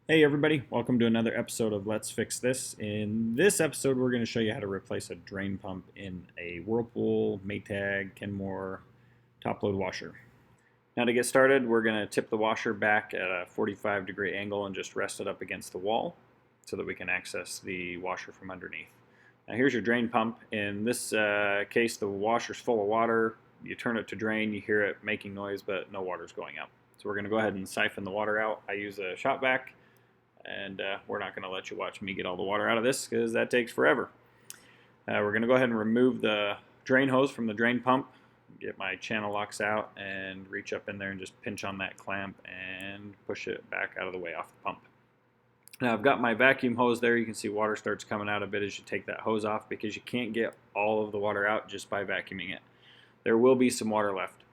Hey everybody, welcome to another episode of Let's Fix This. In this episode, we're going to show you how to replace a drain pump in a Whirlpool, Maytag, Kenmore top load washer. Now to get started, we're going to tip the washer back at a 45-degree angle and just rest it up against the wall so that we can access the washer from underneath. Now here's your drain pump. In this case, the washer's full of water. You turn it to drain, you hear it making noise, but no water's going out. So we're going to go ahead and siphon the water out. I use a shop vac. And we're not going to let you watch me get all the water out of this because that takes forever. We're going to go ahead and remove the drain hose from the drain pump, get my channel locks out, and reach up in there and just pinch on that clamp and push it back out of the way off the pump. Now I've got my vacuum hose there. You can see water starts coming out a bit as you take that hose off because you can't get all of the water out just by vacuuming it. There will be some water left.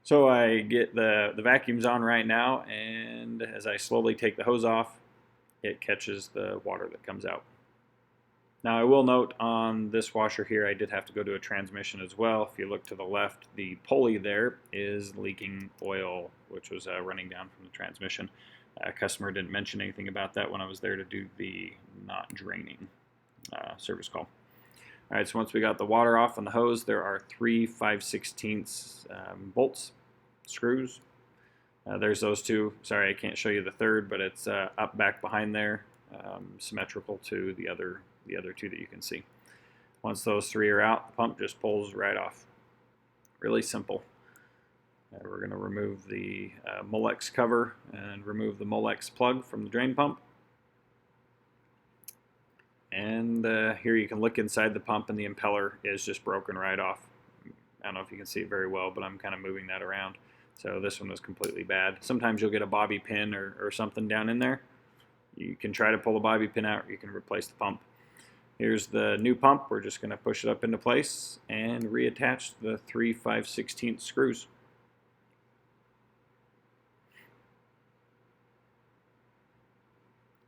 So I get the vacuums on right now, and as I slowly take the hose off, it catches the water that comes out. Now I will note on this washer here, I did have to go to a transmission as well. If you look to the left, the pulley there is leaking oil, which was running down from the transmission. A customer didn't mention anything about that when I was there to do the not draining service call. All right, so once we got the water off on the hose, there are 3 5/16 bolts, screws. There's those two. Sorry, I can't show you the third, but it's up back behind there, symmetrical to the other two that you can see. Once those three are out, the pump just pulls right off. Really simple. We're going to remove the Molex cover and remove the Molex plug from the drain pump. And here you can look inside the pump, and the impeller is just broken right off. I don't know if you can see it very well, but I'm kind of moving that around. So this one was completely bad. Sometimes you'll get a bobby pin or something down in there. You can try to pull the bobby pin out, or you can replace the pump. Here's the new pump. We're just going to push it up into place and reattach the 3 5/16 screws.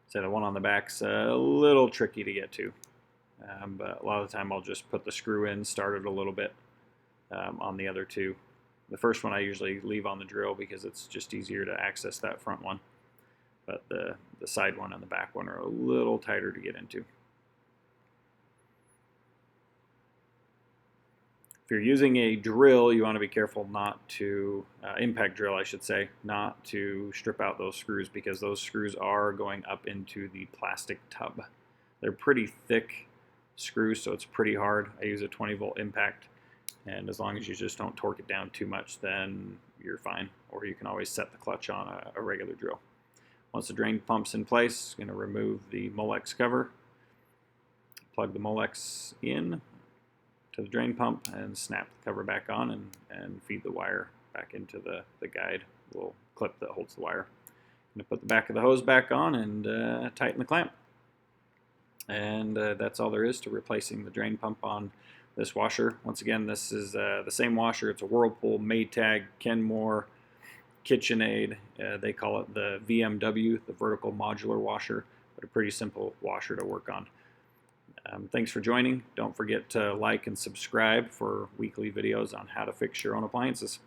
So the one on the back's a little tricky to get to, but a lot of the time I'll just put the screw in, start it a little bit on the other two. The first one I usually leave on the drill because it's just easier to access that front one, but the side one and the back one are a little tighter to get into. If you're using a drill, you want to be careful not to, impact drill I should say, not to strip out those screws because those screws are going up into the plastic tub. They're pretty thick screws, so it's pretty hard. I use a 20-volt impact, and as long as you just don't torque it down too much, then you're fine. Or you can always set the clutch on a regular drill. Once the drain pump's in place, I'm going to remove the Molex cover, plug the Molex in to the drain pump and snap the cover back on and feed the wire back into the guide, little clip that holds the wire. I'm going to put the back of the hose back on and tighten the clamp. And that's all there is to replacing the drain pump on this washer. Once again, this is the same washer. It's a Whirlpool, Maytag, Kenmore, KitchenAid. They call it the VMW, the vertical modular washer, but a pretty simple washer to work on. Thanks for joining. Don't forget to like and subscribe for weekly videos on how to fix your own appliances.